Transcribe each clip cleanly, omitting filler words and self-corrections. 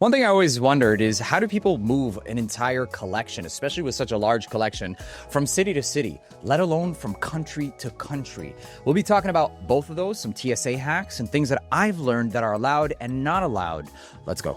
One thing I always wondered is how do people move an entire collection, especially with such a large collection, from city to city, let alone from country to country? We'll be talking about both of those, some TSA hacks and things that I've learned that are allowed and not allowed. Let's go.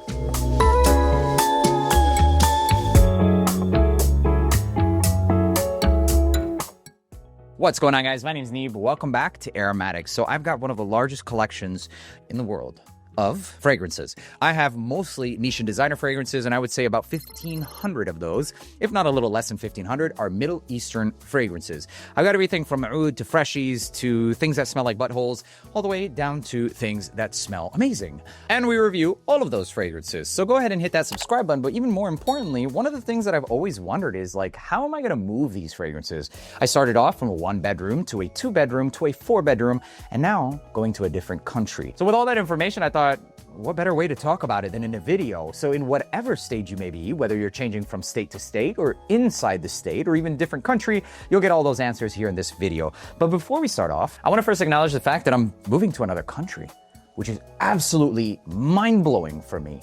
What's going on, guys? My name is Neeb. Welcome back to Aromatics. So I've got one of the largest collections in the world of fragrances. I have mostly niche and designer fragrances, and I would say about 1,500 of those, if not a little less than 1,500, are Middle Eastern fragrances. I've got everything from oud to freshies to things that smell like buttholes, all the way down to things that smell amazing. And we review all of those fragrances. So go ahead and hit that subscribe button. But even more importantly, one of the things that I've always wondered is like, how am I going to move these fragrances? I started off from a 1-bedroom to a 2-bedroom to a 4-bedroom, and now going to a different country. So with all that information, I thought, what better way to talk about it than in a video? So in whatever stage you may be, whether you're changing from state to state or inside the state or even different country, you'll get all those answers here in this video. But before we start off, I want to first acknowledge the fact that I'm moving to another country, which is absolutely mind-blowing for me.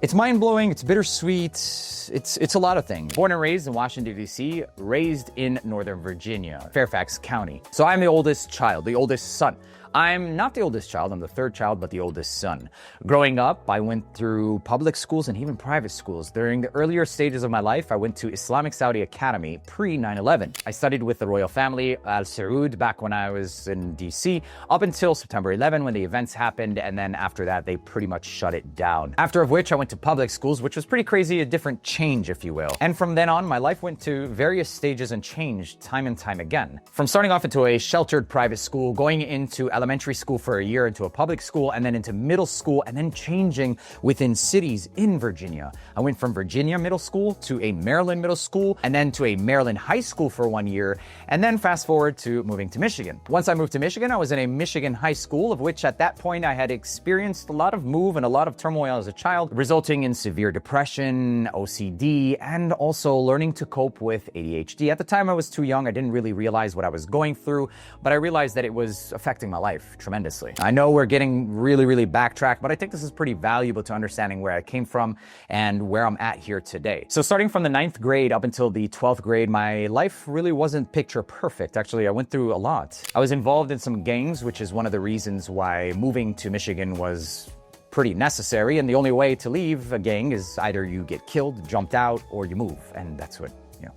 It's mind-blowing, it's bittersweet, it's a lot of things. Born and raised in Washington, D.C., raised in Northern Virginia, Fairfax County. So I'm the oldest child, the oldest son. I'm not the oldest child, I'm the third child, but the oldest son. Growing up, I went through public schools and even private schools. During the earlier stages of my life, I went to Islamic Saudi Academy pre-9/11. I studied with the royal family, Al Saud, back when I was in DC, up until September 11 when the events happened, and then after that, they pretty much shut it down. After of which, I went to public schools, which was pretty crazy, a different change, if you will. And from then on, my life went to various stages and changed time and time again. From starting off into a sheltered private school, going into elementary school for a year, into a public school, and then into middle school, and then changing within cities in Virginia. I went from Virginia middle school to a Maryland middle school, and then to a Maryland high school for 1 year, and then fast forward to moving to Michigan. Once I moved to Michigan, I was in a Michigan high school, of which at that point I had experienced a lot of move and a lot of turmoil as a child, resulting in severe depression, OCD, and also learning to cope with ADHD. At the time, I was too young. I didn't really realize what I was going through, but I realized that it was affecting my life tremendously. I know we're getting really backtracked, but I think this is pretty valuable to understanding where I came from and where I'm at here today. So starting from the 9th grade up until the 12th grade, my life really wasn't picture perfect. Actually, I went through a lot. I was involved in some gangs, which is one of the reasons why moving to Michigan was pretty necessary. And the only way to leave a gang is either you get killed, jumped out, or you move. And that's what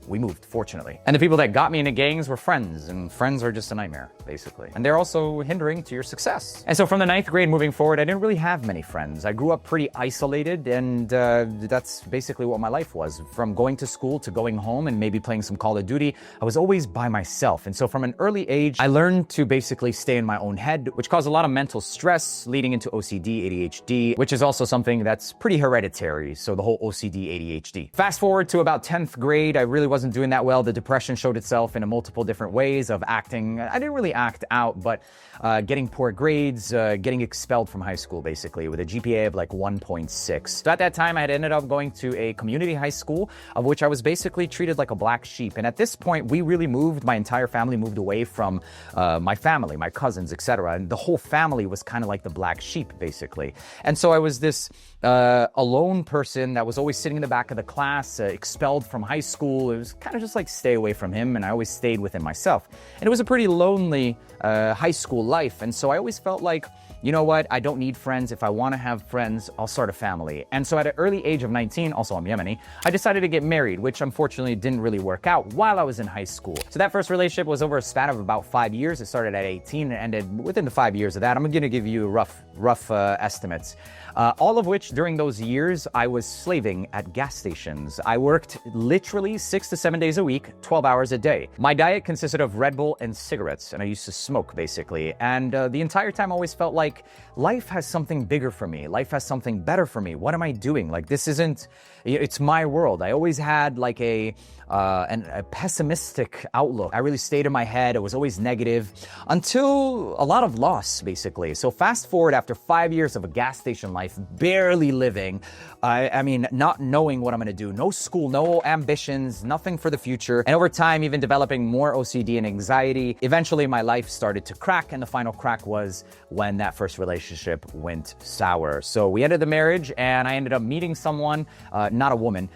we moved, fortunately. And the people that got me into gangs were friends, and friends are just a nightmare, basically. And they're also hindering to your success. And so from the 9th grade moving forward, I didn't really have many friends. I grew up pretty isolated, and that's basically what my life was. From going to school to going home and maybe playing some Call of Duty, I was always by myself. And so from an early age, I learned to basically stay in my own head, which caused a lot of mental stress leading into OCD, ADHD, which is also something that's pretty hereditary. So the whole OCD, ADHD. Fast forward to about 10th grade, I really wasn't doing that well. The depression showed itself in multiple different ways of acting. I didn't really act out, but getting poor grades, getting expelled from high school, basically, with a GPA of like 1.6. So at that time, I had ended up going to a community high school, of which I was basically treated like a black sheep. And at this point, we really moved, my entire family moved away from my family, my cousins, etc. And the whole family was kind of like the black sheep, basically. And so I was this alone person that was always sitting in the back of the class, expelled from high school. It was kind of just like stay away from him, and I always stayed within myself. And it was a pretty lonely high school life, and so I always felt like, you know what, I don't need friends. If I want to have friends, I'll start a family. And so at an early age of 19, also I'm Yemeni, I decided to get married, which unfortunately didn't really work out while I was in high school. So that first relationship was over a span of about 5 years. It started at 18 and ended within the 5 years of that. I'm going to give you rough estimates. All of which during those years, I was slaving at gas stations. I worked literally 6 to 7 days a week, 12 hours a day. My diet consisted of Red Bull and cigarettes, and I used to smoke basically. And the entire time I always felt like life has something bigger for me. Life has something better for me. What am I doing? Like, this isn't, it's my world. I always had like a pessimistic outlook. I really stayed in my head. It was always negative until a lot of loss, basically. So fast forward after 5 years of a gas station life, barely living, I mean, not knowing what I'm going to do, no school, no ambitions, nothing for the future. And over time, even developing more OCD and anxiety. Eventually, my life started to crack. And the final crack was when that first relationship went sour. So we ended the marriage, and I ended up meeting someone, not a woman,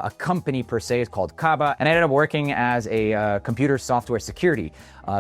a company per se is called Kaba, and I ended up working as a computer software security.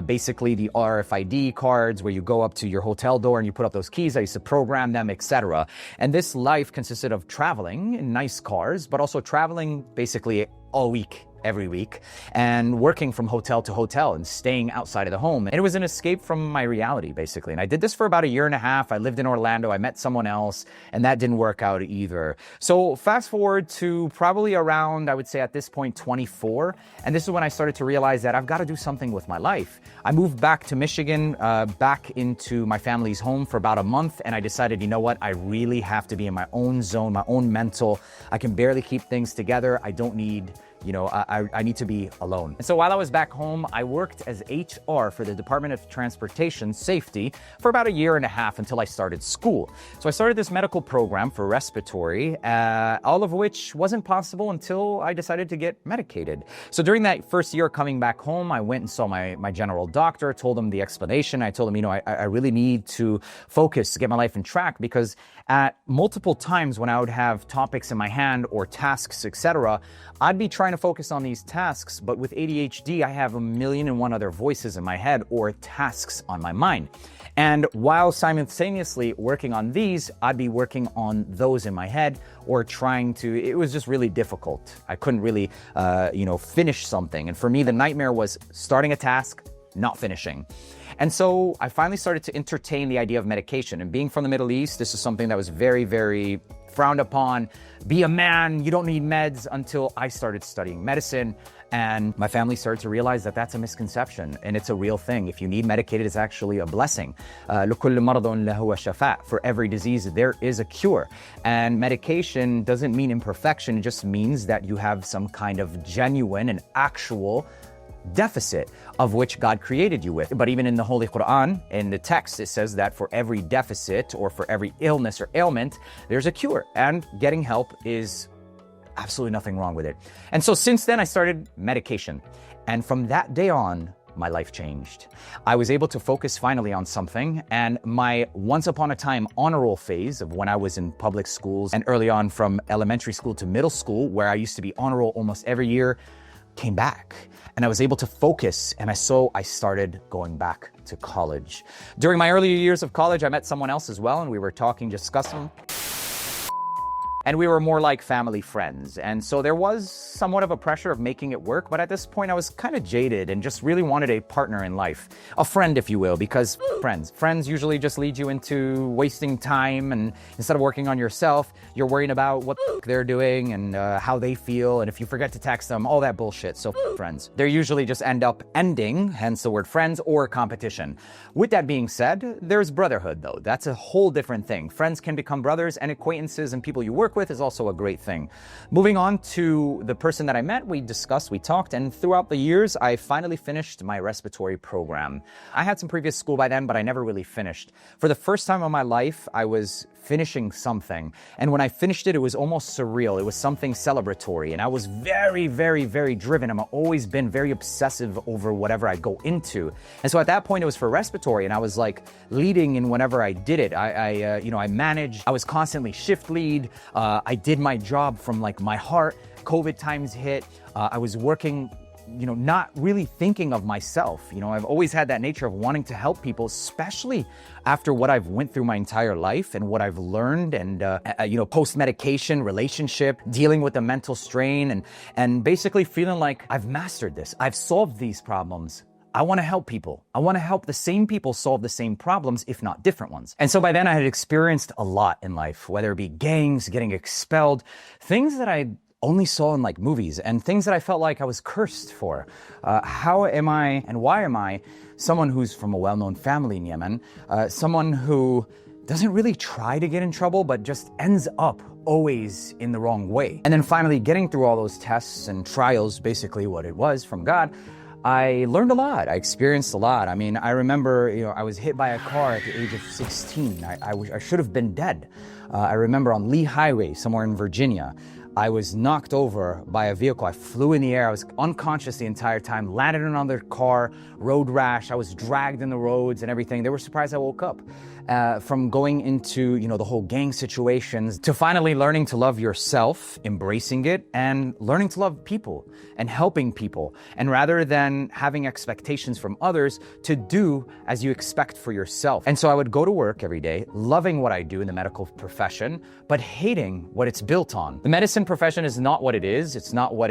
Basically the RFID cards where you go up to your hotel door and you put up those keys. I used to program them, etc. And this life consisted of traveling in nice cars, but also traveling basically all week, every week, and working from hotel to hotel and staying outside of the home. And it was an escape from my reality, basically. And I did this for about a year and a half. I lived in Orlando. I met someone else, and that didn't work out either. So fast forward to probably around, I would say at this point, 24. And this is when I started to realize that I've got to do something with my life. I moved back to Michigan, back into my family's home for about a month. And I decided, you know what? I really have to be in my own zone, my own mental. I can barely keep things together. I don't need... I need to be alone. And so while I was back home, I worked as HR for the Department of Transportation Safety for about a year and a half until I started school. So I started this medical program for respiratory, all of which wasn't possible until I decided to get medicated. So during that first year coming back home, I went and saw my general doctor, told him the explanation. I told him, I really need to focus to get my life in track, because at multiple times when I would have topics in my hand or tasks, etc., I'd be trying to focus on these tasks, but with ADHD, I have 1,000,001 other voices in my head or tasks on my mind. And while simultaneously working on these, I'd be working on those in my head or trying to, it was just really difficult. I couldn't really, finish something. And for me, the nightmare was starting a task, not finishing. And so I finally started to entertain the idea of medication. And being from the Middle East, this is something that was very, very frowned upon. Be a man, you don't need meds, until I started studying medicine. And my family started to realize that that's a misconception, and it's a real thing. If you need medicated, it's actually a blessing. لكل مرض له شفاء. For every disease, there is a cure. And medication doesn't mean imperfection. It just means that you have some kind of genuine and actual deficit of which God created you with. But even in the Holy Quran, in the text, it says that for every deficit or for every illness or ailment, there's a cure. And getting help is absolutely nothing wrong with it. And so since then, I started medication. And from that day on, my life changed. I was able to focus finally on something, and my once upon a time honor roll phase of when I was in public schools and early on from elementary school to middle school, where I used to be honor roll almost every year, came back. And I was able to focus, and so I started going back to college. During my earlier years of college, I met someone else as well, and we were talking, discussing. And we were more like family friends. And so there was somewhat of a pressure of making it work. But at this point, I was kind of jaded and just really wanted a partner in life. A friend, if you will, because friends usually just lead you into wasting time. And instead of working on yourself, you're worrying about what they're doing and how they feel. And if you forget to text them, all that bullshit. So friends, they usually just end up ending, hence the word friends, or competition. With that being said, there's brotherhood, though. That's a whole different thing. Friends can become brothers, and acquaintances and people you work with is also a great thing. Moving on to the person that I met, we discussed, we talked, and throughout the years, I finally finished my respiratory program. I had some previous school by then, but I never really finished. For the first time in my life, I was finishing something. And when I finished it, it was almost surreal. It was something celebratory. And I was very, very, very driven. I've always been very obsessive over whatever I go into. And so at that point, it was for respiratory. And I was like leading in whenever I did it. I managed. I was constantly shift lead. I did my job from like my heart. COVID times hit. I was working, not really thinking of myself. I've always had that nature of wanting to help people, especially after what I've went through my entire life and what I've learned and, post-medication, relationship, dealing with the mental strain and basically feeling like I've mastered this. I've solved these problems. I want to help people. I want to help the same people solve the same problems, if not different ones. And so by then I had experienced a lot in life, whether it be gangs, getting expelled, things that I only saw in like movies and things that I felt like I was cursed for. How am I and why am I someone who's from a well-known family in Yemen, someone who doesn't really try to get in trouble, but just ends up always in the wrong way? And then finally getting through all those tests and trials, basically what it was from God, I learned a lot. I experienced a lot. I mean, I remember, I was hit by a car at the age of 16. I should have been dead. I remember on Lee Highway, somewhere in Virginia, I was knocked over by a vehicle. I flew in the air. I was unconscious the entire time, landed in another car, road rash. I was dragged in the roads and everything. They were surprised I woke up. from going into, the whole gang situations to finally learning to love yourself, embracing it, and learning to love people and helping people. And rather than having expectations from others, to do as you expect for yourself. And so I would go to work every day, loving what I do in the medical profession, but hating what it's built on. The medicine profession is not what it is. It's not what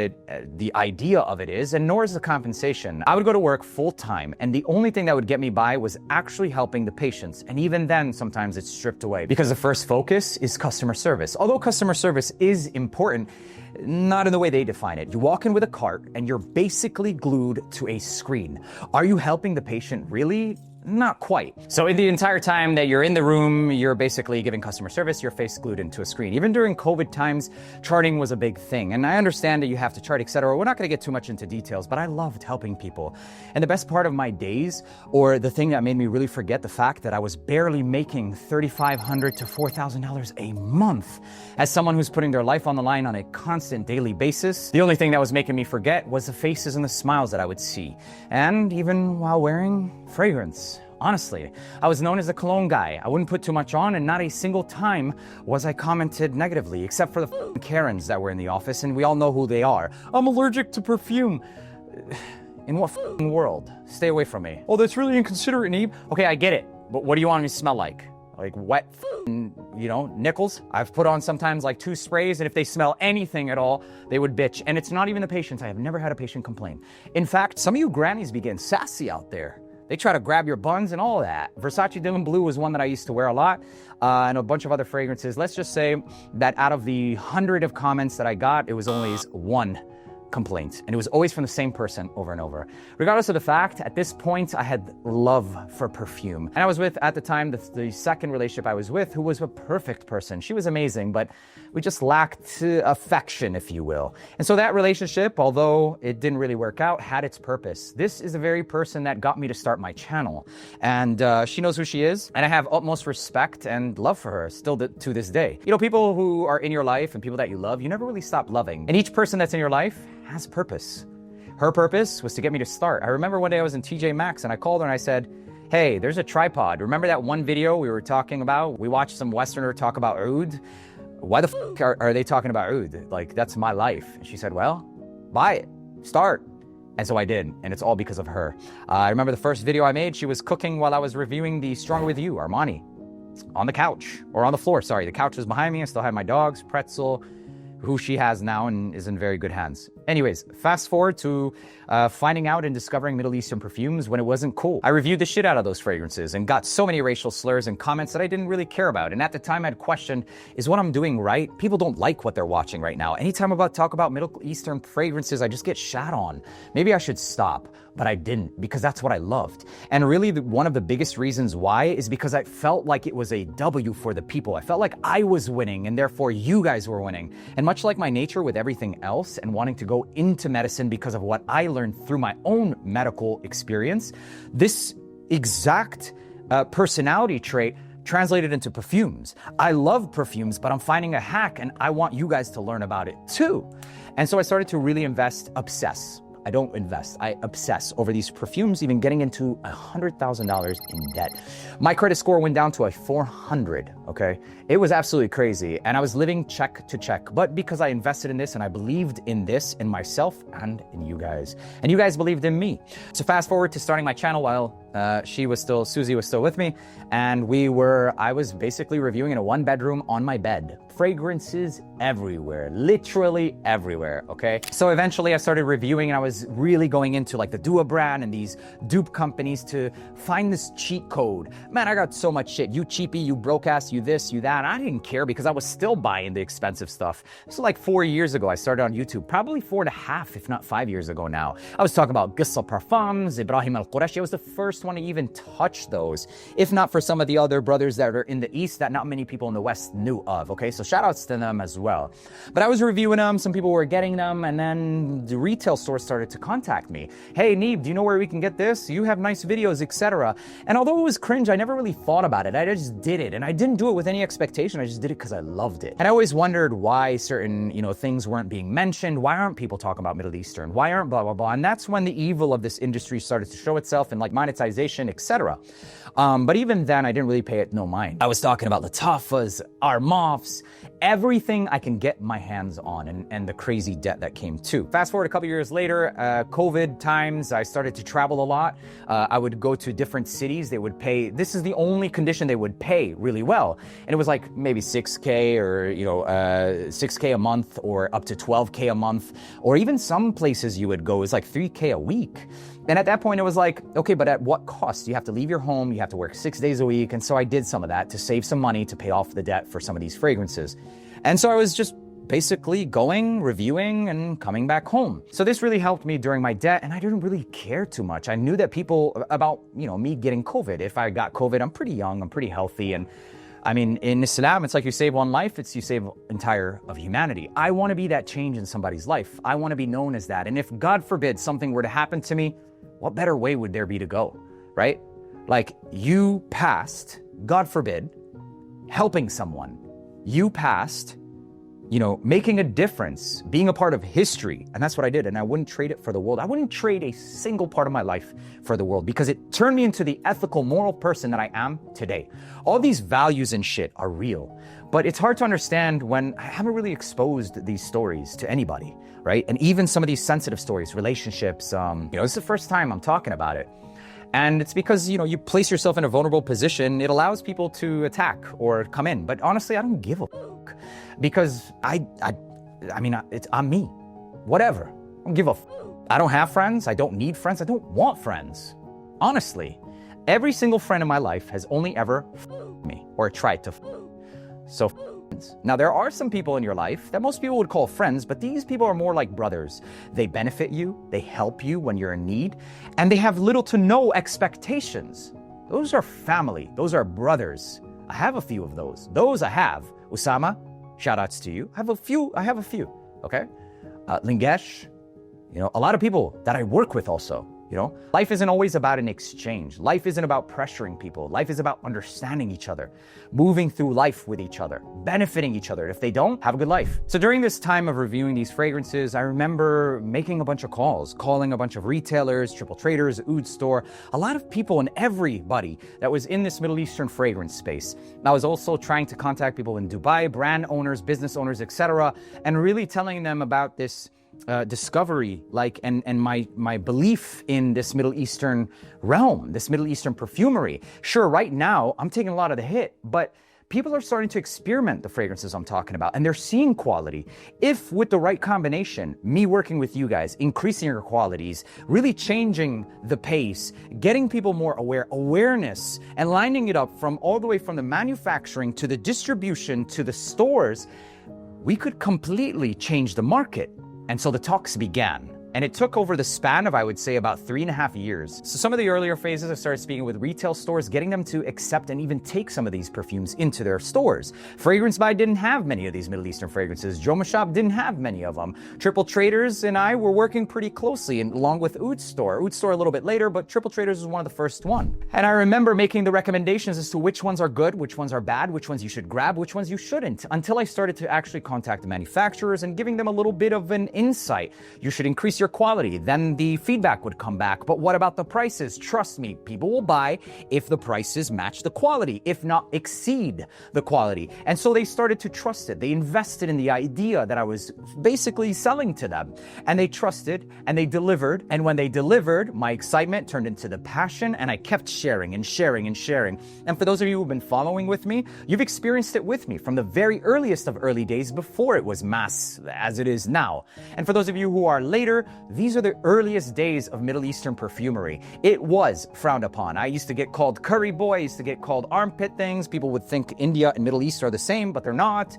the idea of it is, and nor is the compensation. I would go to work full time, and the only thing that would get me by was actually helping the patients. And even then, sometimes it's stripped away because the first focus is customer service. Although customer service is important, not in the way they define it. You walk in with a cart and you're basically glued to a screen. Are you helping the patient really? Not quite. So in the entire time that you're in the room, you're basically giving customer service, your face glued into a screen. Even during COVID times, charting was a big thing. And I understand that you have to chart, etc. We're not going to get too much into details, but I loved helping people. And the best part of my days, or the thing that made me really forget the fact that I was barely making $3,500 to $4,000 a month as someone who's putting their life on the line on a constant daily basis. The only thing that was making me forget was the faces and the smiles that I would see. And even while wearing fragrance. Honestly, I was known as the cologne guy. I wouldn't put too much on, and not a single time was I commented negatively, except for the Karens that were in the office, and we all know who they are. I'm allergic to perfume. In what world? Stay away from me. Oh, that's really inconsiderate, Neeb. Okay, I get it, but what do you want me to smell like? Like wet, nickels? I've put on sometimes like 2 sprays, and if they smell anything at all, they would bitch. And it's not even the patients. I have never had a patient complain. In fact, some of you grannies be getting sassy out there. They try to grab your buns and all that. Versace Dylan Blue was one that I used to wear a lot, and a bunch of other fragrances. Let's just say that out of the 100 of comments that I got, it was only 1 complaint. And it was always from the same person over and over. Regardless of the fact, at this point, I had love for perfume. And I was with, at the time, the second relationship I was with, who was a perfect person. She was amazing, but we just lacked affection, if you will. And so that relationship, although it didn't really work out, had its purpose. This is the very person that got me to start my channel. And she knows who she is. And I have utmost respect and love for her still to this day. People who are in your life and people that you love, you never really stop loving. And each person that's in your life has purpose. Her purpose was to get me to start. I remember one day I was in TJ Maxx and I called her and I said, hey, there's a tripod. Remember that one video we were talking about? We watched some Westerner talk about oud. Why the f are they talking about oud? Like, that's my life. And she said, well, buy it, start. And so I did, and it's all because of her. I remember the first video I made, she was cooking while I was reviewing the Stronger With You, Armani, on the couch, or on the floor, sorry. The couch was behind me. I still had my dogs, Pretzel, who she has now and is in very good hands. Anyways, fast forward to finding out and discovering Middle Eastern perfumes when it wasn't cool. I reviewed the shit out of those fragrances and got so many racial slurs and comments that I didn't really care about. And at the time I'd questioned, is what I'm doing right? People don't like what they're watching right now. Anytime I talk about Middle Eastern fragrances, I just get shat on. Maybe I should stop, but I didn't, because that's what I loved. And really one of the biggest reasons why is because I felt like it was a W for the people. I felt like I was winning and therefore you guys were winning. And much like my nature with everything else and wanting to go into medicine because of what I learned through my own medical experience, this exact personality trait translated into perfumes. I love perfumes, but I'm finding a hack and I want you guys to learn about it too. And so I started to really obsess. I don't invest, I obsess over these perfumes, even getting into $100,000 in debt. My credit score went down to a 400, okay? It was absolutely crazy. And I was living check to check, but because I invested in this and I believed in this, in myself and in you guys. And you guys believed in me. So fast forward to starting my channel while Susie was still with me. And I was basically reviewing in a 1-bedroom on my bed. Fragrances everywhere, literally everywhere, okay? So eventually I started reviewing and I was really going into like the Dua brand and these dupe companies to find this cheat code. Man, I got so much shit. You cheapie, you broke ass, you this, you that. And I didn't care because I was still buying the expensive stuff. So like 4 years ago, I started on YouTube, probably 4.5, if not 5 years ago now. I was talking about Qissa Parfums, Ibrahim Al-Qurashi. I was the first one to even touch those, if not for some of the other brothers that are in the East that not many people in the West knew of, okay? So shout outs to them as well. But I was reviewing them, some people were getting them, and then the retail stores started to contact me. Hey, Neeb, do you know where we can get this? You have nice videos, etc. And although it was cringe, I never really thought about it. I just did it. And I didn't do it with any expectation. I just did it because I loved it. And I always wondered why certain, things weren't being mentioned. Why aren't people talking about Middle Eastern? Why aren't blah, blah, blah? And that's when the evil of this industry started to show itself. And like monetization personalization, etc. But even then, I didn't really pay it no mind. I was talking about Latafas, Aromatics, everything I can get my hands on, and the crazy debt that came too. Fast forward a couple years later, COVID times, I started to travel a lot. I would go to different cities. They would pay, this is the only condition they would pay really well. And it was like maybe 6K or, 6K a month or up to 12K a month. Or even some places you would go is like 3K a week. And at that point, it was like, okay, but at what cost? You have to leave your home, you have to work 6 days a week. And so I did some of that to save some money to pay off the debt for some of these fragrances. And so I was just basically going, reviewing, and coming back home. So this really helped me during my debt, and I didn't really care too much. I knew that people about, me getting COVID. If I got COVID, I'm pretty young, I'm pretty healthy, and I mean, in Islam, it's like you save one life, it's you save entire of humanity. I want to be that change in somebody's life. I want to be known as that. And if, God forbid, something were to happen to me, what better way would there be to go, right? Like, you passed, God forbid, helping someone. You passed, making a difference, being a part of history. And that's what I did. And I wouldn't trade it for the world. I wouldn't trade a single part of my life for the world because it turned me into the ethical, moral person that I am today. All these values and shit are real, but it's hard to understand when I haven't really exposed these stories to anybody, right? And even some of these sensitive stories, relationships, this is the first time I'm talking about it. And it's because, you place yourself in a vulnerable position, it allows people to attack or come in. But honestly, I don't give a fuck because I'm me, whatever. I don't give a fuck. I don't have friends. I don't need friends. I don't want friends. Honestly, every single friend in my life has only ever me or tried to. So now, there are some people in your life that most people would call friends, but these people are more like brothers. They benefit you, they help you when you're in need, and they have little to no expectations. Those are family, those are brothers. I have a few of those. Those I have. Usama, shout outs to you. I have a few, okay? Lingesh, a lot of people that I work with also. Life isn't always about an exchange. Life isn't about pressuring people. Life is about understanding each other, moving through life with each other, benefiting each other. If they don't, have a good life. So during this time of reviewing these fragrances, I remember making a bunch of calls, calling a bunch of retailers, triple traders, oud store, a lot of people and everybody that was in this Middle Eastern fragrance space. I was also trying to contact people in Dubai, brand owners, business owners, etc., and really telling them about this discovery, and my belief in this Middle Eastern realm, this Middle Eastern perfumery. Sure, right now, I'm taking a lot of the hit, but people are starting to experiment the fragrances I'm talking about, and they're seeing quality. If with the right combination, me working with you guys, increasing your qualities, really changing the pace, getting people more awareness, and lining it up from all the way from the manufacturing to the distribution to the stores, we could completely change the market. And so the talks began. And it took over the span of, I would say, about 3.5 years. So some of the earlier phases, I started speaking with retail stores, getting them to accept and even take some of these perfumes into their stores. Fragrance Buy didn't have many of these Middle Eastern fragrances. Joma Shop didn't have many of them. Triple Traders and I were working pretty closely, and along with Oud Store. Oud Store a little bit later, but Triple Traders was one of the first one. And I remember making the recommendations as to which ones are good, which ones are bad, which ones you should grab, which ones you shouldn't, until I started to actually contact the manufacturers and giving them a little bit of an insight. You should increase your quality. Then the feedback would come back. But what about the prices? Trust me, people will buy if the prices match the quality, if not exceed the quality. And so they started to trust it. They invested in the idea that I was basically selling to them. And they trusted and they delivered. And when they delivered, my excitement turned into the passion, and I kept sharing and sharing and sharing. And for those of you who've been following with me, you've experienced it with me from the very earliest of early days before it was mass as it is now. And for those of you who are later, these are the earliest days of Middle Eastern perfumery. It was frowned upon. I used to get called curry boy, I used to get called armpit things. People would think India and Middle East are the same, but they're not.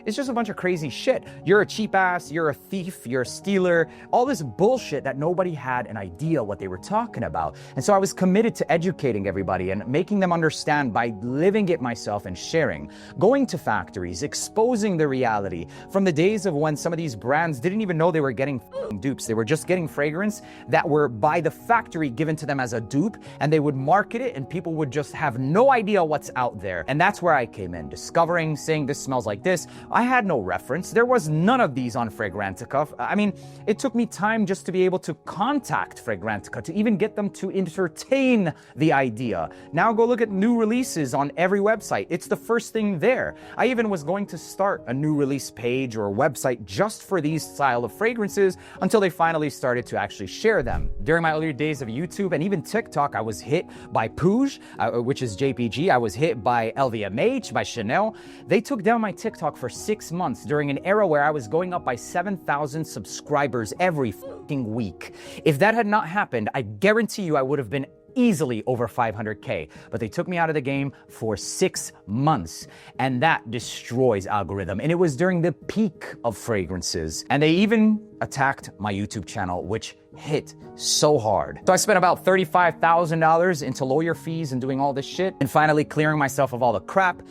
It's just a bunch of crazy shit. You're a cheap ass, you're a thief, you're a stealer, all this bullshit that nobody had an idea what they were talking about. And so I was committed to educating everybody and making them understand by living it myself and sharing, going to factories, exposing the reality from the days of when some of these brands didn't even know they were getting dupes. They were just getting fragrance that were by the factory given to them as a dupe, and they would market it and people would just have no idea what's out there. And that's where I came in, discovering, saying this smells like this. I had no reference. There was none of these on Fragrantica. I mean, it took me time just to be able to contact Fragrantica, to even get them to entertain the idea. Now go look at new releases on every website. It's the first thing there. I even was going to start a new release page or a website just for these style of fragrances until they finally started to actually share them. During my earlier days of YouTube and even TikTok, I was hit by Pouge, which is JPG. I was hit by LVMH, by Chanel. They took down my TikTok for 6 months during an era where I was going up by 7,000 subscribers every fucking week. If that had not happened, I guarantee you I would have been easily over 500K, but they took me out of the game for 6 months, and that destroys algorithm. And it was during the peak of fragrances, and they even attacked my YouTube channel, which hit so hard. So I spent about $35,000 into lawyer fees and doing all this shit, and finally clearing myself of all the crap.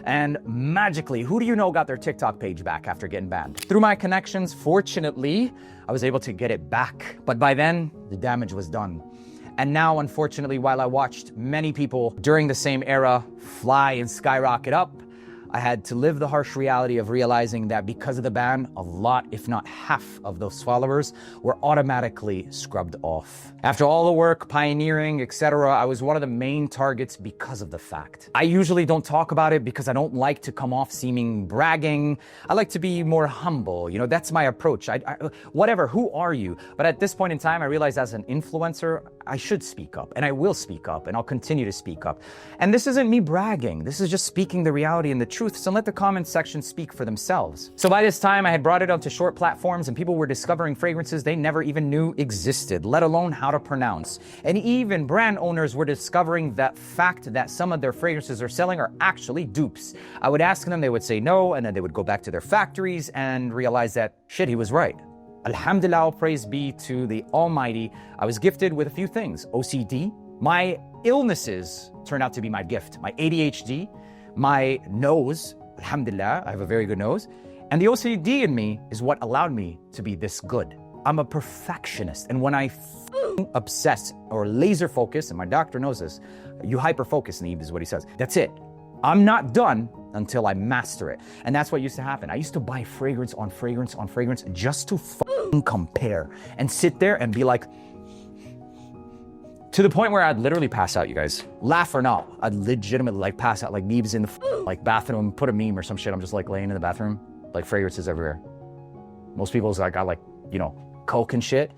And magically, who do you know got their TikTok page back after getting banned? Through my connections, fortunately, I was able to get it back. But by then, the damage was done. And now, unfortunately, while I watched many people during the same era fly and skyrocket up, I had to live the harsh reality of realizing that because of the ban, a lot, if not half of those followers were automatically scrubbed off. After all the work, pioneering, etc., I was one of the main targets because of the fact. I usually don't talk about it because I don't like to come off seeming bragging. I like to be more humble. You know, that's my approach. Whatever, who are you? But at this point in time, I realized as an influencer, I should speak up, and I will speak up, and I'll continue to speak up. And this isn't me bragging. This is just speaking the reality and the truth. So let the comments section speak for themselves. So by this time, I had brought it onto short platforms and people were discovering fragrances they never even knew existed, let alone how to pronounce. And even brand owners were discovering that fact that some of their fragrances they're selling are actually dupes. I would ask them, they would say no, and then they would go back to their factories and realize that, shit, he was right. Alhamdulillah, all praise be to the Almighty. I was gifted with a few things. OCD. My illnesses turned out to be my gift. My ADHD, my nose, alhamdulillah, I have a very good nose. And the OCD in me is what allowed me to be this good. I'm a perfectionist. And when I obsess or laser focus, and my doctor knows this, you hyper-focus, Neeb, is what he says. That's it. I'm not done until I master it. And that's what used to happen. I used to buy fragrance on fragrance on fragrance just to compare and sit there and be like, to the point where I'd literally pass out, you guys. Laugh or not, I'd legitimately like pass out, like Neeb's in the like bathroom, put a meme or some shit. I'm just like laying in the bathroom, like fragrances everywhere. Most people's like, got like, you know, coke and shit.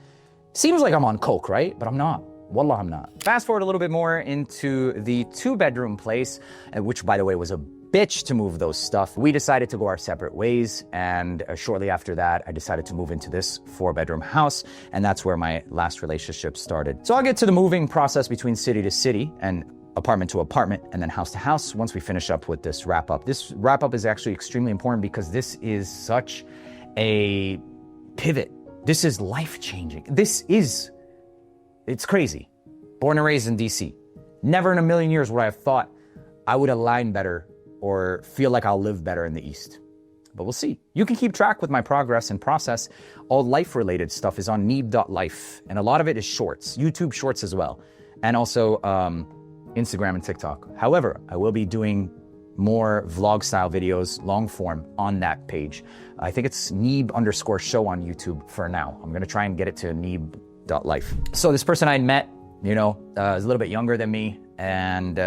Seems like I'm on coke, right? But I'm not. Wallah, I'm not. Fast forward a little bit more into the 2-bedroom place, which by the way was a bitch to move those stuff. We decided to go our separate ways, and shortly after that, I decided to move into this 4-bedroom house, and that's where my last relationship started. So I'll get to the moving process between city to city and apartment to apartment and then house to house once we finish up with this wrap up. This wrap up is actually extremely important because this is such a pivot. This is life-changing. It's crazy. Born and raised in DC. Never in a million years would I have thought I would align better or feel like I'll live better in the East. But we'll see. You can keep track with my progress and process. All life-related stuff is on neeb.life, and a lot of it is shorts, YouTube shorts as well, and also Instagram and TikTok. However, I will be doing more vlog-style videos, long form, on that page. I think it's Neeb_show on YouTube for now. I'm gonna try and get it to Neeb.life. So this person I met, you know, is a little bit younger than me, and,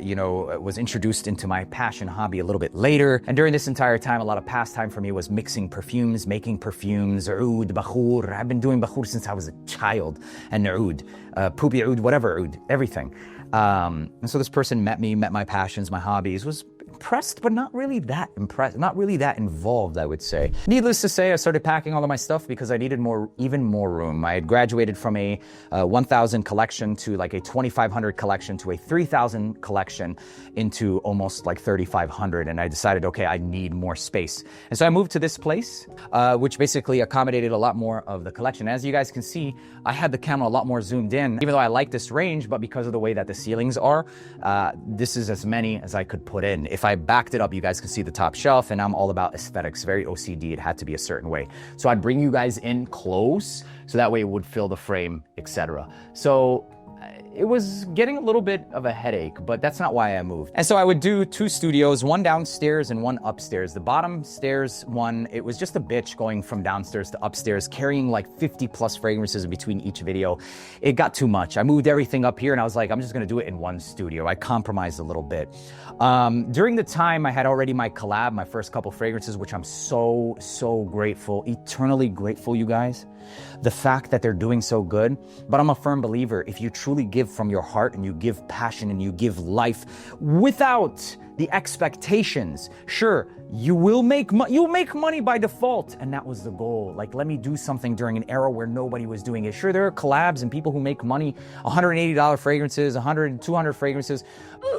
you know, was introduced into my passion hobby a little bit later. And during this entire time, a lot of pastime for me was mixing perfumes, making perfumes, oud, bakhur. I've been doing bakhur since I was a child, and oud, pubi oud, whatever oud, everything. And so this person met me, met my passions, my hobbies, was impressed, but not really that impressed, not really that involved, I would say. Needless to say, I started packing all of my stuff because I needed even more room. I had graduated from a 1,000 collection to like a 2,500 collection to a 3,000 collection into almost like 3,500. And I decided, okay, I need more space. And so I moved to this place, which basically accommodated a lot more of the collection. As you guys can see, I had the camera a lot more zoomed in, even though I like this range, but because of the way that the ceilings are, this is as many as I could put in. If I I backed it up. You guys can see the top shelf, and I'm all about aesthetics, very OCD. It had to be a certain way. So I'd bring you guys in close so that way it would fill the frame, etc. So it was getting a little bit of a headache, but that's not why I moved. And so I would do 2 studios, one downstairs and one upstairs. The bottom stairs one, it was just a bitch going from downstairs to upstairs, carrying like 50 plus fragrances in between each video. It got too much. I moved everything up here and I was like, I'm just gonna do it in one studio. I compromised a little bit. During the time I had already my collab, my first couple fragrances, which I'm so grateful, eternally grateful, you guys. The fact that they're doing so good. But I'm a firm believer, if you truly give from your heart and you give passion and you give life without the expectations, sure, you will make you'll make money by default. And that was the goal. Like, let me do something during an era where nobody was doing it. Sure, there are collabs and people who make money, $180 fragrances, 100, 200 fragrances.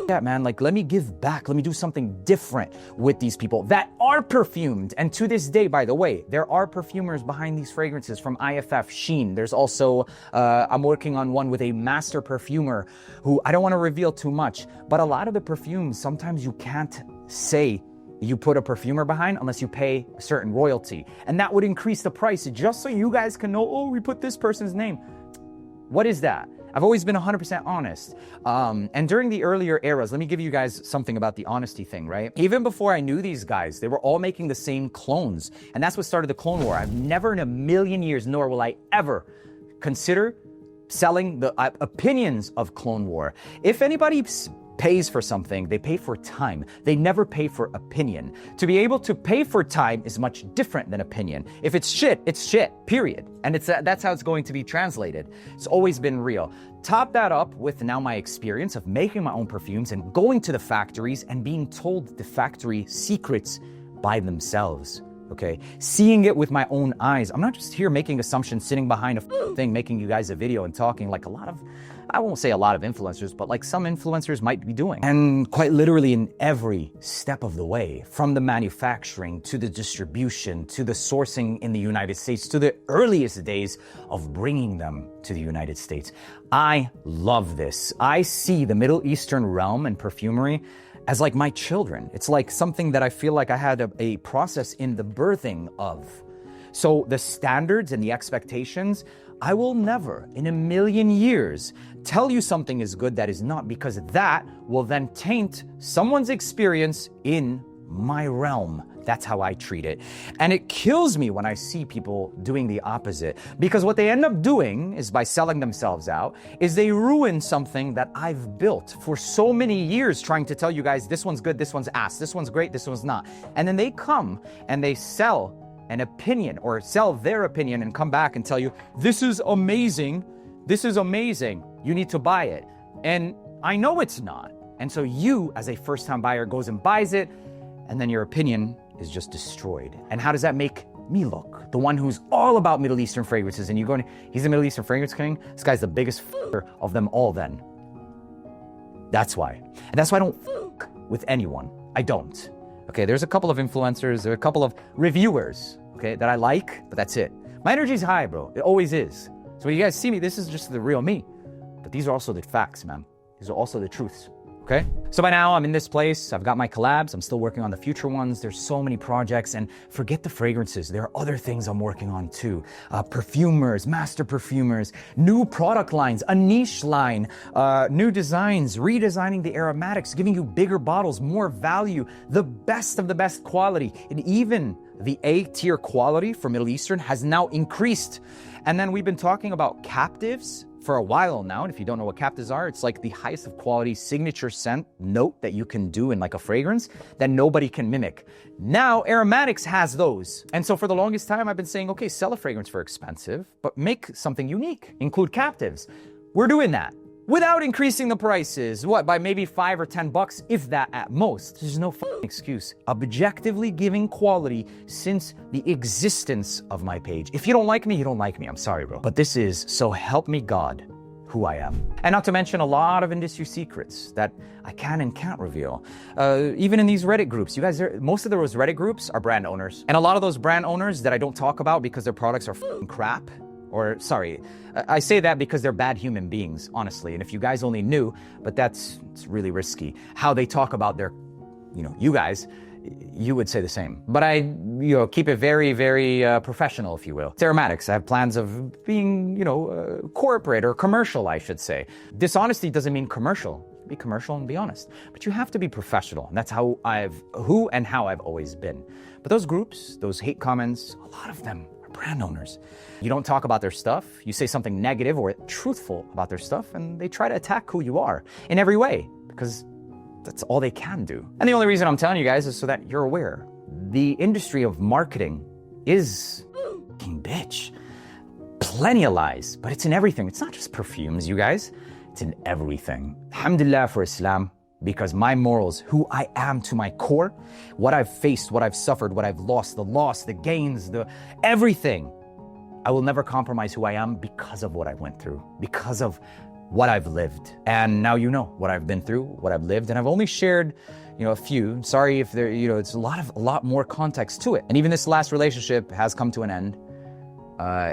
Yeah, man, like, let me give back. Let me do something different with these people that are perfumed. And to this day, by the way, there are perfumers behind these fragrances from IFF, Sheen. There's also, I'm working on one with a master perfumer who I don't want to reveal too much, but a lot of the perfumes, sometimes you can't say you put a perfumer behind unless you pay a certain royalty. And that would increase the price just so you guys can know, oh, we put this person's name. What is that? I've always been 100% honest. And during the earlier eras, let me give you guys something about the honesty thing, right? Even before I knew these guys, they were all making the same clones. And that's what started the clone war. I've never in a million years, nor will I ever consider selling the opinions of clone war. If anybody pays for something, they pay for time. They never pay for opinion. To be able to pay for time is much different than opinion. If it's shit, period. And that's how it's going to be translated. It's always been real. Top that up with now my experience of making my own perfumes and going to the factories and being told the factory secrets by themselves. Okay, seeing it with my own eyes. I'm not just here making assumptions, sitting behind a thing, making you guys a video and talking like a lot of, I won't say a lot of influencers, but like some influencers might be doing. And quite literally in every step of the way, from the manufacturing to the distribution, to the sourcing in the United States, to the earliest days of bringing them to the United States. I love this. I see the Middle Eastern realm and perfumery as like my children. It's like something that I feel like I had a process in the birthing of. So the standards and the expectations, I will never in a million years tell you something is good that is not, because that will then taint someone's experience in my realm. That's how I treat it. And it kills me when I see people doing the opposite, because what they end up doing is, by selling themselves out, is they ruin something that I've built for so many years, trying to tell you guys, this one's good, this one's ass, this one's great, this one's not. And then they come and they sell an opinion or sell their opinion and come back and tell you, this is amazing, you need to buy it. And I know it's not. And so you, as a first-time buyer, goes and buys it, and then your opinion is just destroyed. And how does that make me look? The one who's all about Middle Eastern fragrances, and you go, he's the Middle Eastern fragrance king? This guy's the biggest of them all then. That's why. And that's why I don't with anyone. I don't. Okay, there's a couple of influencers, there are a couple of reviewers, okay, that I like, but that's it. My energy's high, bro. It always is. So when you guys see me, this is just the real me. But these are also the facts, man. These are also the truths. Okay? So by now I'm in this place. I've got my collabs. I'm still working on the future ones. There's so many projects, and forget the fragrances. There are other things I'm working on too. Perfumers, master perfumers, new product lines, a niche line, new designs, redesigning the aromatics, giving you bigger bottles, more value, the best of the best quality. And even the A-tier quality for Middle Eastern has now increased. And then we've been talking about captives for a while now. And if you don't know what captives are, it's like the highest of quality signature scent note that you can do in like a fragrance that nobody can mimic. Now Aromatics has those. And so for the longest time, I've been saying, okay, sell a fragrance for expensive, but make something unique, include captives. We're doing that without increasing the prices. What, by maybe $5 or $10, if that at most. There's no excuse. Objectively giving quality since the existence of my page. If you don't like me, you don't like me. I'm sorry, bro. But this is, so help me God, who I am. And not to mention a lot of industry secrets that I can and can't reveal. Even in these Reddit groups, you guys, most of those Reddit groups are brand owners. And a lot of those brand owners that I don't talk about because their products are crap, or sorry, I say that because they're bad human beings, honestly. And if you guys only knew, but it's really risky, how they talk about their you guys, you would say the same. But I, keep it very, very professional, if you will. It's Aromatics. I have plans of being, corporate or commercial, I should say. Dishonesty doesn't mean commercial. Be commercial and be honest. But you have to be professional. And that's how I've always been. But those groups, those hate comments, a lot of them are brand owners. You don't talk about their stuff. You say something negative or truthful about their stuff, and they try to attack who you are in every way because that's all they can do. And the only reason I'm telling you guys is so that you're aware. The industry of marketing is fucking bitch. Plenty of lies, but it's in everything. It's not just perfumes, you guys. It's in everything. Alhamdulillah for Islam, because my morals, who I am to my core, what I've faced, what I've suffered, what I've lost, the loss, the gains, everything. I will never compromise who I am because of what I went through, because of what I've lived. And now you know what I've been through, what I've lived, and I've only shared, a few. Sorry if there, it's a lot more context to it. And even this last relationship has come to an end.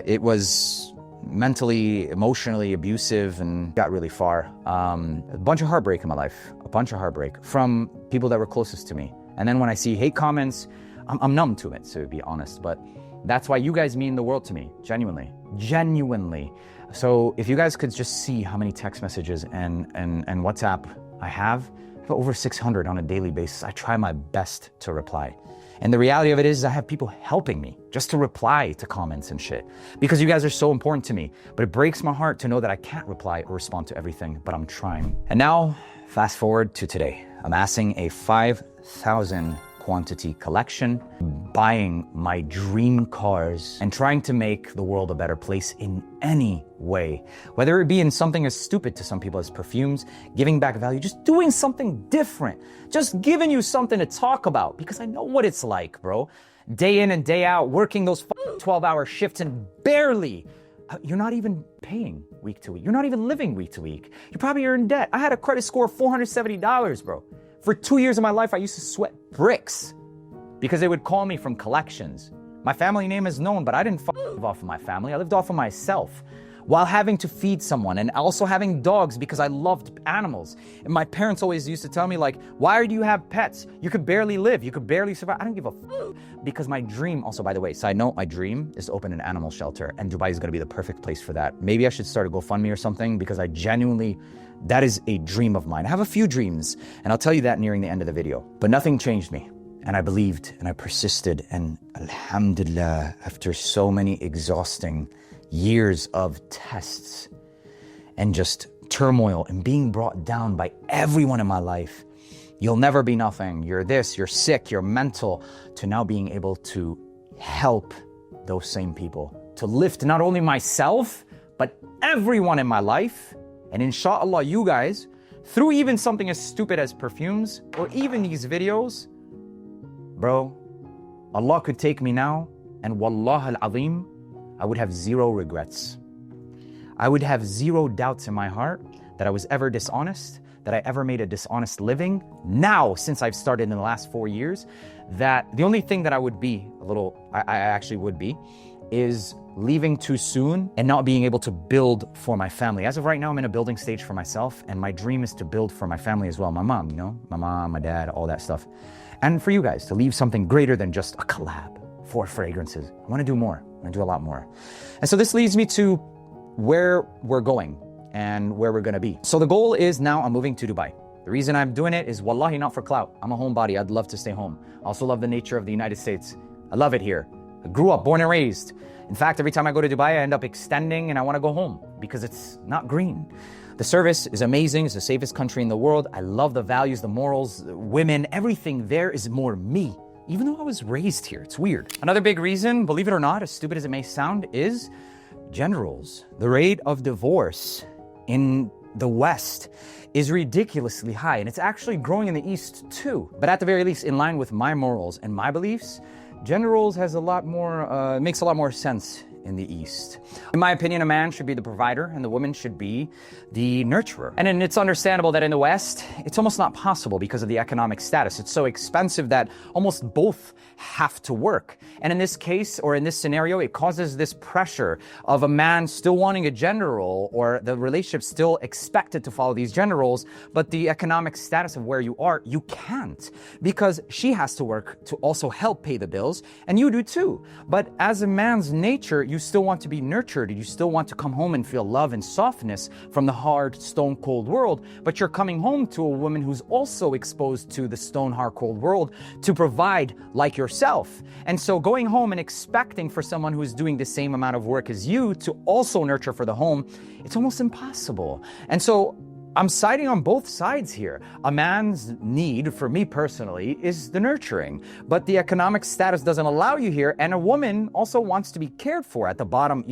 It was mentally, emotionally abusive and got really far. A bunch of heartbreak in my life, a bunch of heartbreak from people that were closest to me. And then when I see hate comments, I'm numb to it, to be honest. But that's why you guys mean the world to me, genuinely. So if you guys could just see how many text messages and WhatsApp I have over 600 on a daily basis. I try my best to reply. And the reality of it is I have people helping me just to reply to comments and shit because you guys are so important to me. But it breaks my heart to know that I can't reply or respond to everything, but I'm trying. And now, fast forward to today. Amassing a 5,000 quantity collection, buying my dream cars, and trying to make the world a better place in any way. Whether it be in something as stupid to some people as perfumes, giving back value, just doing something different, just giving you something to talk about, because I know what it's like, bro. Day in and day out, working those 12-hour shifts and barely, you're not even paying week to week. You're not even living week to week. You probably are in debt. I had a credit score of $470, bro. For 2 years of my life, I used to sweat bricks because they would call me from collections. My family name is known, but I didn't live off of my family. I lived off of myself while having to feed someone and also having dogs because I loved animals. And my parents always used to tell me, like, why do you have pets? You could barely live. You could barely survive. I don't give a because my dream, also, by the way, side note, my dream is to open an animal shelter, and Dubai is going to be the perfect place for that. Maybe I should start a GoFundMe or something because I genuinely, that is a dream of mine. I have a few dreams, and I'll tell you that nearing the end of the video. But nothing changed me. And I believed, and I persisted, and alhamdulillah, after so many exhausting years of tests and just turmoil and being brought down by everyone in my life, you'll never be nothing, you're this, you're sick, you're mental, to now being able to help those same people, to lift not only myself, but everyone in my life. And inshallah, you guys, through even something as stupid as perfumes or even these videos, bro, Allah could take me now, and wallah al-azim, I would have zero regrets. I would have zero doubts in my heart that I was ever dishonest, that I ever made a dishonest living. Now, since I've started in the last 4 years, that the only thing that I would be I actually would be, is leaving too soon and not being able to build for my family. As of right now, I'm in a building stage for myself, and my dream is to build for my family as well. My mom, my mom, my dad, all that stuff. And for you guys to leave something greater than just a collab for fragrances. I want to do more. I want to do a lot more. And so this leads me to where we're going and where we're going to be. So the goal is now I'm moving to Dubai. The reason I'm doing it is wallahi not for clout. I'm a homebody. I'd love to stay home. I also love the nature of the United States. I love it here. I grew up, born and raised. In fact, every time I go to Dubai, I end up extending and I want to go home because it's not green. The service is amazing. It's the safest country in the world. I love the values, the morals, the women, everything there is more me, even though I was raised here. It's weird. Another big reason, believe it or not, as stupid as it may sound, is gender roles. The rate of divorce in the West is ridiculously high, and it's actually growing in the East too. But at the very least, in line with my morals and my beliefs, gender roles has a lot more, makes a lot more sense in the East. In my opinion, a man should be the provider and the woman should be the nurturer. And it's understandable that in the West, it's almost not possible because of the economic status. It's so expensive that almost both have to work. And in this case, or in this scenario, it causes this pressure of a man still wanting a gender role, or the relationship still expected to follow these gender roles, but the economic status of where you are, you can't, because she has to work to also help pay the bills, and you do too. But as a man's nature, you still want to be nurtured, you still want to come home and feel love and softness from the hard, stone cold world, but you're coming home to a woman who's also exposed to the stone hard cold world to provide like yourself. And so going home and expecting for someone who's doing the same amount of work as you to also nurture for the home, it's almost impossible. And so I'm siding on both sides here. A man's need, for me personally, is the nurturing, but the economic status doesn't allow you here, and a woman also wants to be cared for at the bottom.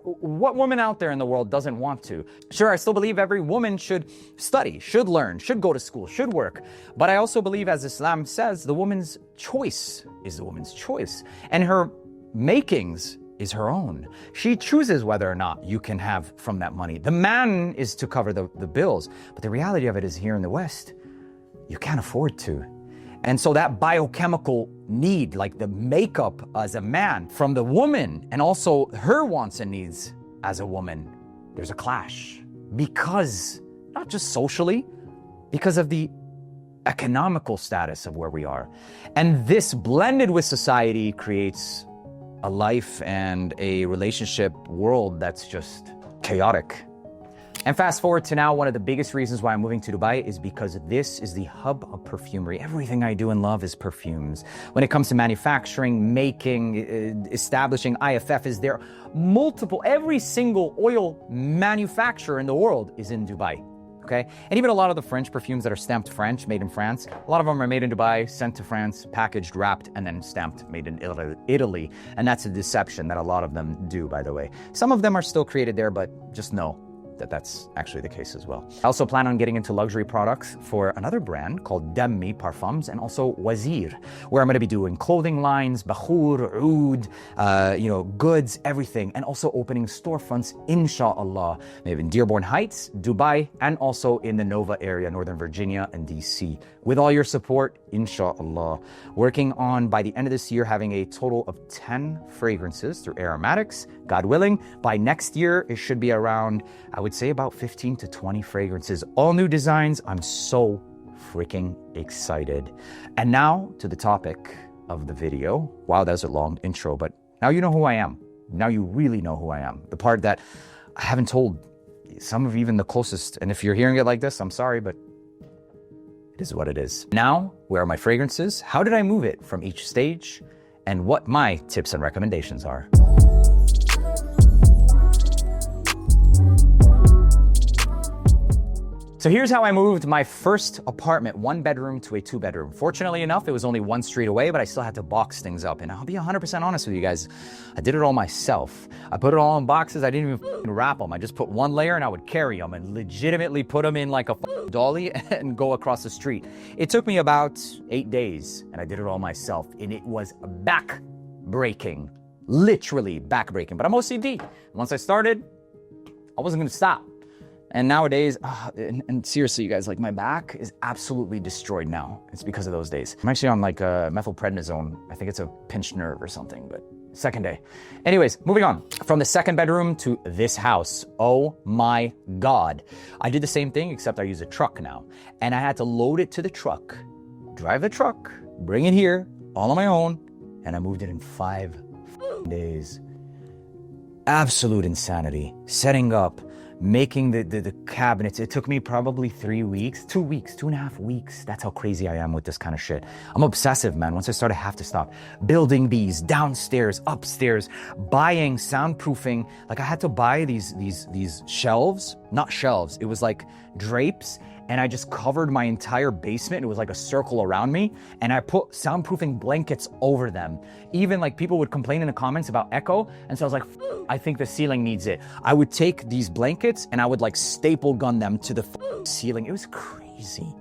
What woman out there in the world doesn't want to? Sure, I still believe every woman should study, should learn, should go to school, should work, but I also believe, as Islam says, the woman's choice is the woman's choice, and her makings is her own. She chooses whether or not you can have from that money. The man is to cover the bills, but the reality of it is here in the West, you can't afford to. And so that biochemical need, like the makeup as a man from the woman, and also her wants and needs as a woman, there's a clash. Because, not just socially, because of the economical status of where we are. And this blended with society creates a life and a relationship world that's just chaotic. And fast forward to now, one of the biggest reasons why I'm moving to Dubai is because this is the hub of perfumery. Everything I do in love is perfumes. When it comes to manufacturing, making, establishing, IFF is there. Every single oil manufacturer in the world is in Dubai. Okay? And even a lot of the French perfumes that are stamped French, made in France, a lot of them are made in Dubai, sent to France, packaged, wrapped, and then stamped, made in Italy. And that's a deception that a lot of them do, by the way. Some of them are still created there, but just know that that's actually the case as well. I also plan on getting into luxury products for another brand called Demmi Parfums, and also Wazir, where I'm going to be doing clothing lines, bakhur, oud, goods, everything, and also opening storefronts, inshallah, maybe in Dearborn Heights, Dubai, and also in the Nova area, Northern Virginia and DC. With all your support, inshallah. Working on, by the end of this year, having a total of 10 fragrances through Aromatics, God willing. By next year, it should be around, I would say, about 15 to 20 fragrances, all new designs. I'm so freaking excited. And now to the topic of the video. Wow, that was a long intro, but now you know who I am. Now you really know who I am. The part that I haven't told some of even the closest. And if you're hearing it like this, I'm sorry, but it is what it is. Now, where are my fragrances? How did I move it from each stage? And what my tips and recommendations are. So here's how I moved my first apartment, 1 bedroom to a 2 bedroom. Fortunately enough, it was only 1 street away, but I still had to box things up. And I'll be 100% honest with you guys, I did it all myself. I put it all in boxes. I didn't even wrap them. I just put 1 layer and I would carry them and legitimately put them in like a dolly and go across the street. It took me about 8 days and I did it all myself. And it was back-breaking, literally back-breaking. But I'm OCD. Once I started, I wasn't gonna stop. And nowadays, and seriously, you guys, like my back is absolutely destroyed now. It's because of those days. I'm actually on like methylprednisone. I think it's a pinched nerve or something, but second day. Anyways, moving on. From the 2nd bedroom to this house. Oh my God. I did the same thing, except I use a truck now. And I had to load it to the truck, drive the truck, bring it here, all on my own. And I moved it in 5 days. Absolute insanity. Setting up, making the cabinets. It took me probably 3 weeks, 2 weeks, 2.5 weeks. That's how crazy I am with this kind of shit. I'm obsessive, man. Once I start, I have to stop. Building these downstairs, upstairs, buying soundproofing. Like I had to buy these shelves, not shelves. It was like drapes. And I just covered my entire basement. It was like a circle around me. And I put soundproofing blankets over them. Even like people would complain in the comments about echo. And so I was like, I think the ceiling needs it. I would take these blankets and I would like staple gun them to the ceiling. It was crazy.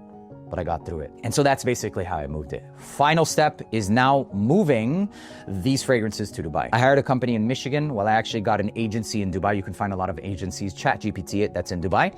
but I got through it. And so that's basically how I moved it. Final step is now moving these fragrances to Dubai. I hired a company in Michigan. Well, I actually got an agency in Dubai. You can find a lot of agencies, ChatGPT it, that's in Dubai,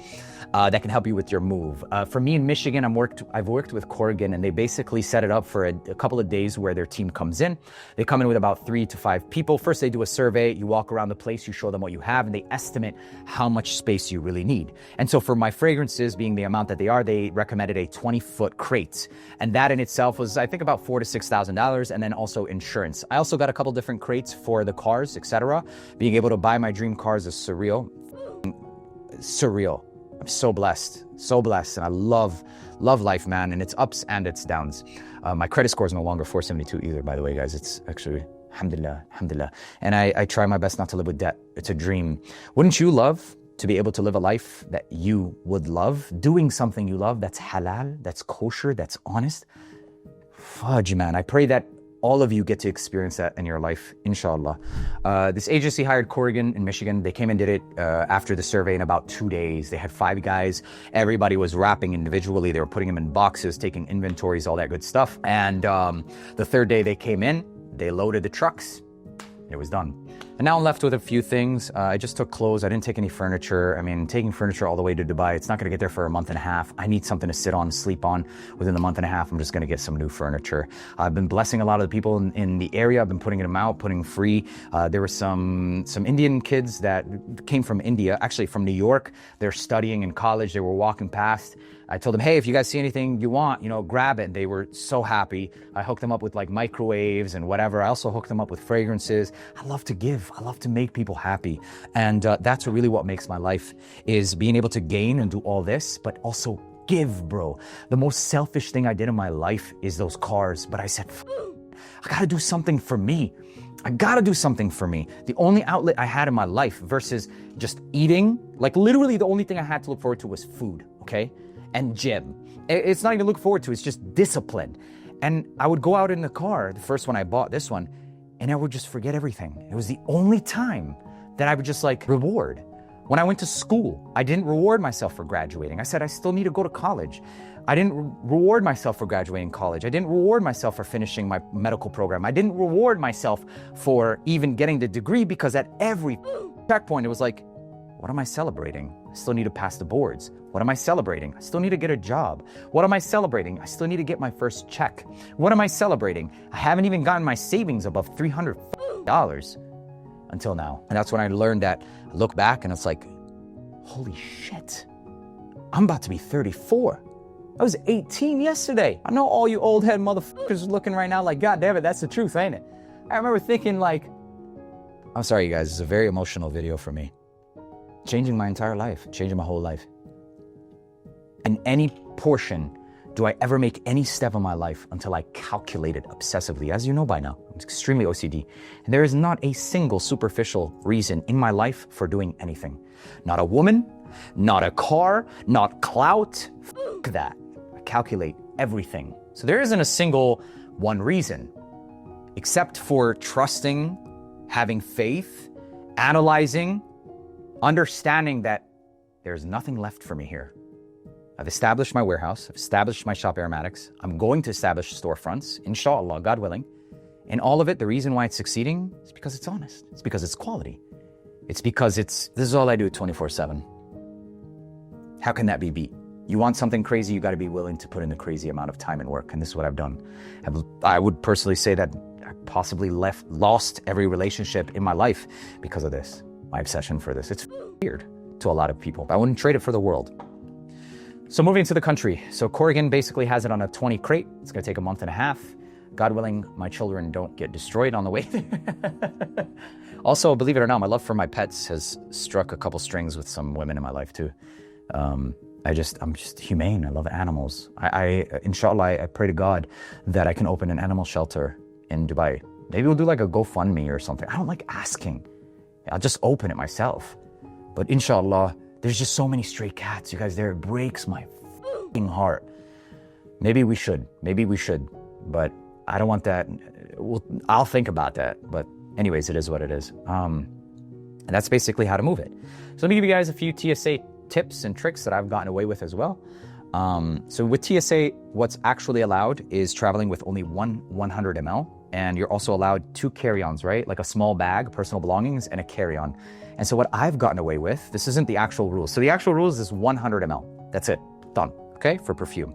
that can help you with your move. For me in Michigan, I've worked with Corrigan, and they basically set it up for a couple of days where their team comes in. They come in with about 3 to 5 people. First, they do a survey. You walk around the place, you show them what you have, and they estimate how much space you really need. And so for my fragrances, being the amount that they recommended a 20-foot crate. And that in itself was, I think, about $4,000 to $6,000, and then also insurance. I also got a couple different crates for the cars, etc. Being able to buy my dream cars is surreal. Surreal. I'm so blessed, and I love life, man, and its ups and its downs. My credit score is no longer 472 either, by the way, guys. It's actually, alhamdulillah. And I try my best not to live with debt. It's a dream. Wouldn't you love to be able to live a life that you would love, doing something you love, that's halal, that's kosher, that's honest? Fudge, man. I pray that all of you get to experience that in your life, inshallah. This agency hired Corrigan in Michigan. They came and did it after the survey in about 2 days. They had 5 guys. Everybody was wrapping individually. They were putting them in boxes, taking inventories, all that good stuff. And the 3rd day they came in, they loaded the trucks. It was done. And now I'm left with a few things. I just took clothes. I didn't take any furniture. I mean, taking furniture all the way to Dubai, it's not going to get there for a month and a half. I need something to sit on, sleep on. Within the month and a half, I'm just going to get some new furniture. I've been blessing a lot of the people in the area. I've been putting them out, putting free. There were some Indian kids that came from India, actually from New York. They're studying in college. They were walking past. I told them, hey, if you guys see anything you want, grab it. And they were so happy. I hooked them up with like microwaves and whatever. I also hooked them up with fragrances. I love to give. I love to make people happy. And that's really what makes my life, is being able to gain and do all this, but also give, bro. The most selfish thing I did in my life is those cars. But I said, I gotta do something for me. I gotta do something for me. The only outlet I had in my life versus just eating, like literally the only thing I had to look forward to was food, okay? And gym. It's not even look forward to, it's just discipline. And I would go out in the car, the first one I bought, this one, and I would just forget everything. It was the only time that I would just like reward. When I went to school, I didn't reward myself for graduating. I said, I still need to go to college. I didn't reward myself for graduating college. I didn't reward myself for finishing my medical program. I didn't reward myself for even getting the degree, because at every checkpoint, it was like, what am I celebrating? I still need to pass the boards. What am I celebrating? I still need to get a job. What am I celebrating? I still need to get my first check. What am I celebrating? I haven't even gotten my savings above $300 until now. And that's when I learned that. I look back and it's like, holy shit, I'm about to be 34. I was 18 yesterday. I know all you old head motherfuckers are looking right now like, God damn it, that's the truth, ain't it? I remember thinking like, I'm sorry, you guys, it's a very emotional video for me. Changing my entire life, changing my whole life. In any portion do I ever make any step in my life until I calculate it obsessively. As you know by now, I'm extremely OCD. And there is not a single superficial reason in my life for doing anything. Not a woman, not a car, not clout. F that. I calculate everything. So there isn't a single one reason, except for trusting, having faith, analyzing, understanding that there's nothing left for me here. I've established my warehouse. I've established my shop Aromatics. I'm going to establish storefronts, inshallah, God willing. And all of it, the reason why it's succeeding is because it's honest. It's because it's quality. It's because this is all I do 24/7. How can that be beat? You want something crazy, you got to be willing to put in a crazy amount of time and work. And this is what I've done. I would personally say that I possibly lost every relationship in my life because of this. My obsession for this. It's weird to a lot of people. I wouldn't trade it for the world. So moving to the country. So Corrigan basically has it on a 20 crate. It's going to take a month and a half. God willing, my children don't get destroyed on the way there. Also, believe it or not, my love for my pets has struck a couple strings with some women in my life too. I'm just humane. I love animals. Inshallah, I pray to God that I can open an animal shelter in Dubai. Maybe we'll do like a GoFundMe or something. I don't like asking. I'll just open it myself. But inshallah, there's just so many stray cats, you guys, there. It breaks my f***ing heart. Maybe we should, but I don't want that. I'll think about that. But anyways, it is what it is. And that's basically how to move it. So let me give you guys a few TSA tips and tricks that I've gotten away with as well. So with TSA, what's actually allowed is traveling with only one 100 ml. And you're also allowed 2 carry-ons, right? Like a small bag, personal belongings, and a carry-on. And so what I've gotten away with, this isn't the actual rules. So the actual rules is 100 ml. That's it, done, okay, for perfume.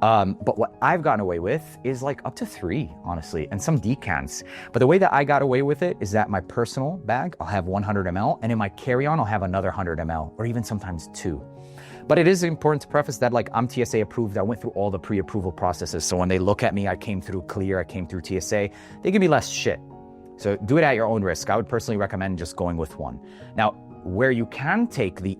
But what I've gotten away with is like up to 3, honestly, and some decants. But the way that I got away with it is that my personal bag, I'll have 100 ml, and in my carry-on, I'll have another 100 ml, or even sometimes 2. But it is important to preface that like I'm TSA approved. I went through all the pre-approval processes. So when they look at me, I came through clear, I came through TSA, they give me less shit. So do it at your own risk. I would personally recommend just going with 1. Now, where you can take the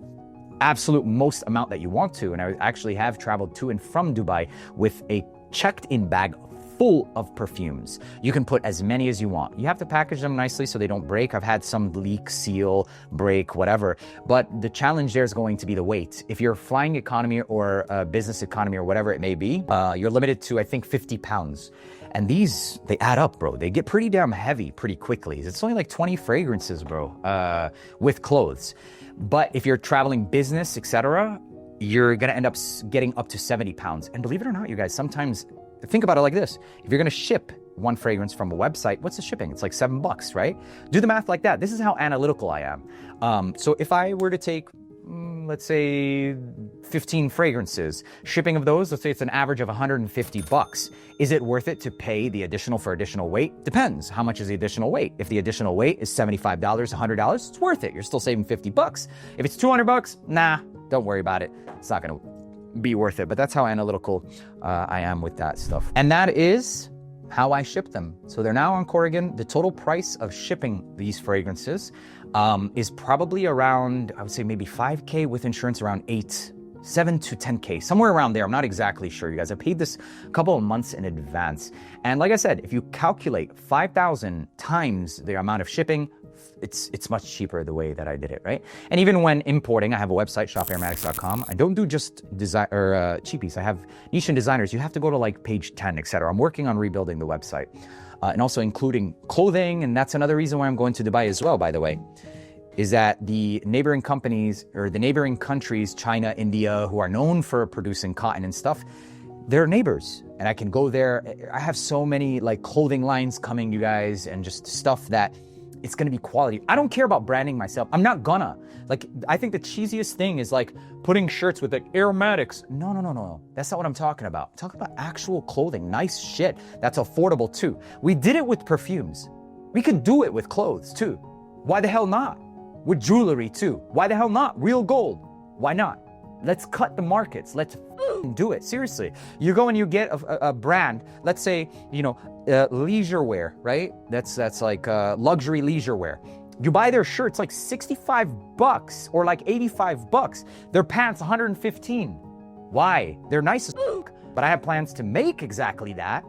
absolute most amount that you want to, and I actually have traveled to and from Dubai with a checked-in bag full of perfumes. You can put as many as you want. You have to package them nicely so they don't break. I've had some leak, seal, break, whatever. But the challenge there is going to be the weight. If you're flying economy or business economy or whatever it may be, you're limited to, I think, 50 pounds. And these, they add up, bro. They get pretty damn heavy pretty quickly. It's only like 20 fragrances, bro, with clothes. But if you're traveling business, etc., you're gonna end up getting up to 70 pounds. And believe it or not, you guys, sometimes think about it like this. If you're gonna ship 1 fragrance from a website, what's the shipping? It's like $7, right? Do the math like that. This is how analytical I am. So if I were to take, let's say 15 fragrances, shipping of those, let's say it's an average of $150. Is it worth it to pay the additional for additional weight? Depends. How much is the additional weight? If the additional weight is $75, $100, it's worth it. You're still saving $50. If it's $200, nah, don't worry about it. It's not gonna be worth it. But that's how analytical I am with that stuff. And that is how I ship them. So they're now on Corrigan. The total price of shipping these fragrances is probably around, I would say maybe 5K with insurance, around 7 to 10K, somewhere around there. I'm not exactly sure, you guys. I paid this a couple of months in advance. And like I said, if you calculate 5,000 times the amount of shipping, it's much cheaper the way that I did it, right? And even when importing, I have a website, shoparomatics.com. I don't do just design or cheapies. I have niche and designers. You have to go to like page 10, etc. I'm working on rebuilding the website and also including clothing. And that's another reason why I'm going to Dubai as well, by the way, is that the neighboring companies or the neighboring countries, China, India, who are known for producing cotton and stuff, they're neighbors. And I can go there. I have so many like clothing lines coming, you guys, and just stuff that it's gonna be quality. I don't care about branding myself. I'm not gonna. Like, I think the cheesiest thing is like putting shirts with like Aromatics. No. That's not what I'm talking about. I'm talking about actual clothing, nice shit that's affordable too. We did it with perfumes. We could do it with clothes too. Why the hell not? With jewelry too. Why the hell not? Real gold. Why not? Let's cut the markets. Let's do it. Seriously. You go and you get a brand, let's say, you know, leisure wear, right? That's like luxury leisure wear. You buy their shirts like $65 or like $85. Their pants, 115. Why? They're nice as fuck. But I have plans to make exactly that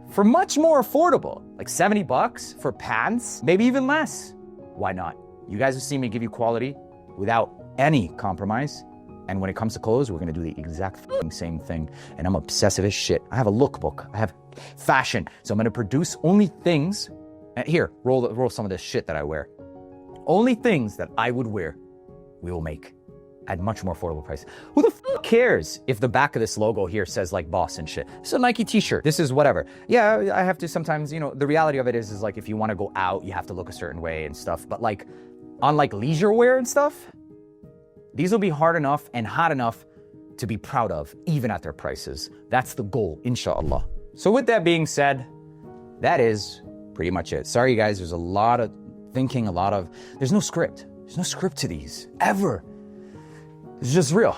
for much more affordable, like $70 for pants, maybe even less. Why not? You guys have seen me give you quality without any compromise. And when it comes to clothes, we're gonna do the exact same thing. And I'm obsessive as shit. I have a lookbook. I have fashion. So I'm gonna produce only things. Here, roll some of this shit that I wear. Only things that I would wear, we will make at much more affordable price. Who the fuck cares if the back of this logo here says like boss and shit? It's a Nike t-shirt. This is whatever. Yeah, I have to sometimes, you know, the reality of it is like if you wanna go out, you have to look a certain way and stuff. But like on like leisure wear and stuff, these will be hard enough and hot enough to be proud of, even at their prices. That's the goal, inshallah. So with that being said, that is pretty much it. Sorry, guys, there's a lot of thinking, there's no script. There's no script to these, ever. It's just real.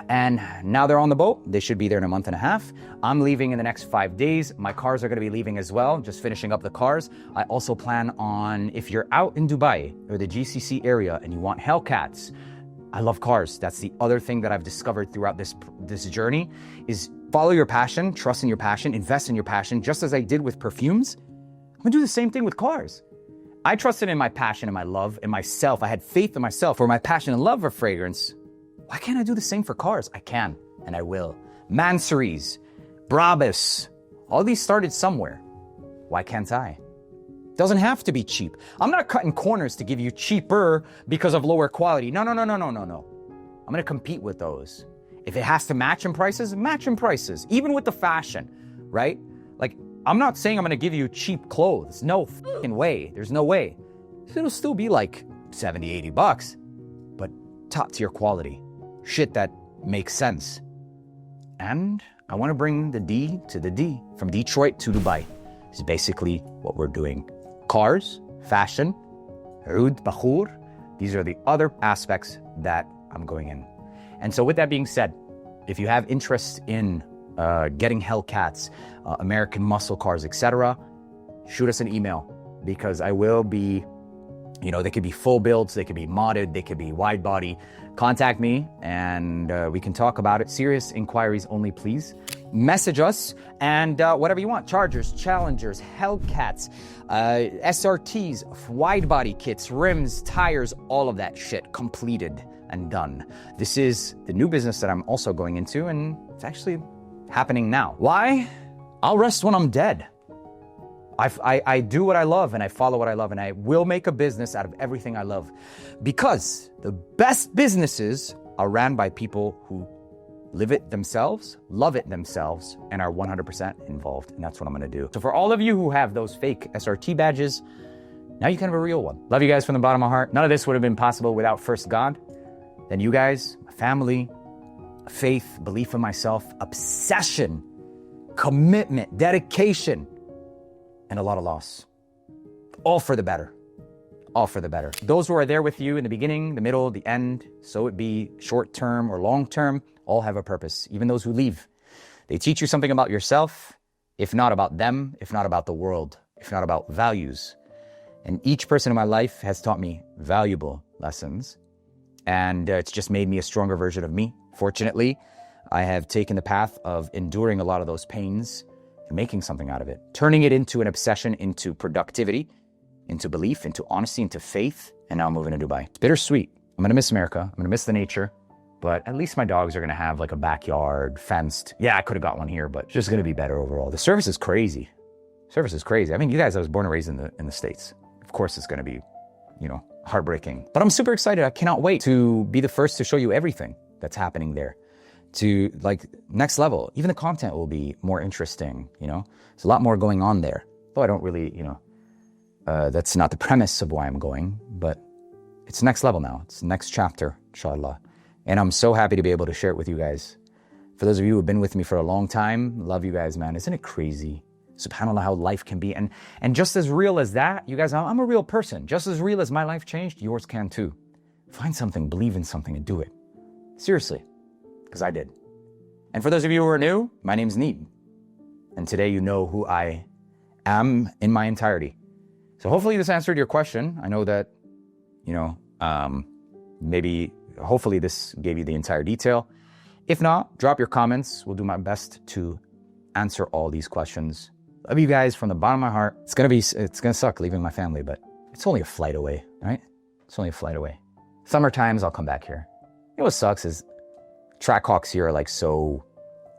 And now they're on the boat. They should be there in a month and a half. I'm leaving in the next 5 days. My cars are gonna be leaving as well, just finishing up the cars. I also plan on, if you're out in Dubai or the GCC area and you want Hellcats, I love cars. That's the other thing that I've discovered throughout this journey is follow your passion, trust in your passion, invest in your passion, just as I did with perfumes. I'm gonna do the same thing with cars. I trusted in my passion and my love in myself. I had faith in myself for my passion and love for fragrance. Why can't I do the same for cars? I can, and I will. Mansories, Brabus, all these started somewhere. Why can't I? Doesn't have to be cheap. I'm not cutting corners to give you cheaper because of lower quality. No. I'm gonna compete with those. If it has to match in prices, match in prices. Even with the fashion, right? Like, I'm not saying I'm gonna give you cheap clothes. No fucking way. There's no way. It'll still be like 70, 80 bucks, but top tier quality. Shit that makes sense. And I wanna bring the D to the D, from Detroit to Dubai. This is basically what we're doing. Cars, fashion, oud, bakhur. These are the other aspects that I'm going in. And so with that being said, if you have interest in getting Hellcats, American muscle cars, etc., shoot us an email, because I will be, you know, they could be full builds, they could be modded, they could be wide body. Contact me and we can talk about it. Serious inquiries only, please. Message us and whatever you want. Chargers, Challengers, Hellcats, SRTs, wide body kits, rims, tires, all of that shit completed and done. This is the new business that I'm also going into, and it's actually happening now. Why? I'll rest when I'm dead. I do what I love and I follow what I love, and I will make a business out of everything I love, because the best businesses are ran by people who live it themselves, love it themselves, and are 100% involved. And that's what I'm gonna do. So for all of you who have those fake SRT badges, now you can have a real one. Love you guys from the bottom of my heart. None of this would have been possible without first God, then you guys, my family, faith, belief in myself, obsession, commitment, dedication, and a lot of loss. All for the better. All for the better. Those who are there with you in the beginning, the middle, the end, so it be short term or long term, all have a purpose. Even those who leave. They teach you something about yourself, if not about them, if not about the world, if not about values. And each person in my life has taught me valuable lessons. And it's just made me a stronger version of me. Fortunately, I have taken the path of enduring a lot of those pains and making something out of it, turning it into an obsession, into productivity, into belief, into honesty, into faith, and now I'm moving to Dubai. It's bittersweet. I'm gonna miss America. I'm gonna miss the nature, but at least my dogs are gonna have like a backyard, fenced. Yeah, I could have got one here, but it's just gonna be better overall. The service is crazy. Service is crazy. I mean, you guys, I was born and raised in the States. Of course, it's gonna be, you know, heartbreaking. But I'm super excited. I cannot wait to be the first to show you everything that's happening there, to like next level. Even the content will be more interesting, you know? There's a lot more going on there. Though I don't really, you know, that's not the premise of why I'm going, but it's next level now. It's the next chapter, inshallah. And I'm so happy to be able to share it with you guys. For those of you who have been with me for a long time, love you guys, man. Isn't it crazy? SubhanAllah, how life can be. And just as real as that, you guys, I'm a real person. Just as real as my life changed, yours can too. Find something, believe in something, and do it. Seriously, because I did. And for those of you who are new, my name's Neeb. And today you know who I am in my entirety. So hopefully this answered your question. I know that, you know, hopefully this gave you the entire detail. If not, drop your comments. We'll do my best to answer all these questions. Love you guys from the bottom of my heart. It's gonna suck leaving my family, but it's only a flight away, right? It's only a flight away. Summer times, I'll come back here. You know what sucks is Trackhawks here are like so,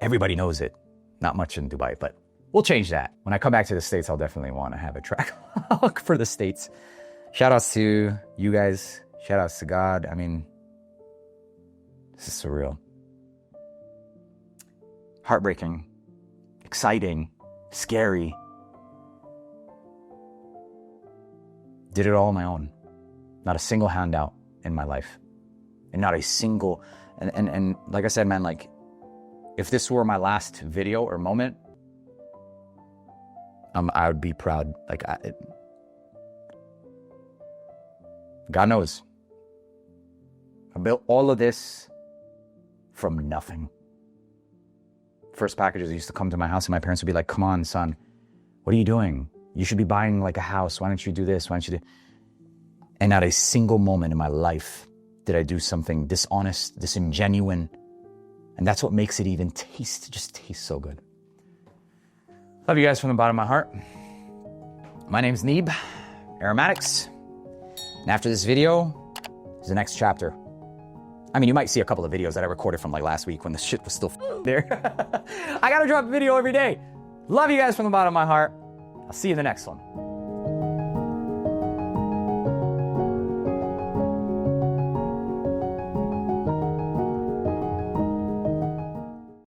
everybody knows it. Not much in Dubai, but we'll change that. When I come back to the States, I'll definitely want to have a Trackhawk for the States. Shout outs to you guys. Shout outs to God. I mean, this is surreal. Heartbreaking, exciting, scary. Did it all on my own. Not a single handout in my life. And not a single, and like I said, man, like, if this were my last video or moment, I would be proud. Like, God knows. I built all of this from nothing. First packages used to come to my house and my parents would be like, come on, son, what are you doing? You should be buying like a house. Why don't you do this? Why don't you do... And not a single moment in my life did I do something dishonest, disingenuine. And that's what makes it even just taste so good. Love you guys from the bottom of my heart. My name's Neeb, Aromatics. And after this video is the next chapter. I mean, you might see a couple of videos that I recorded from like last week when the shit was still there. I gotta drop a video every day. Love you guys from the bottom of my heart. I'll see you in the next one.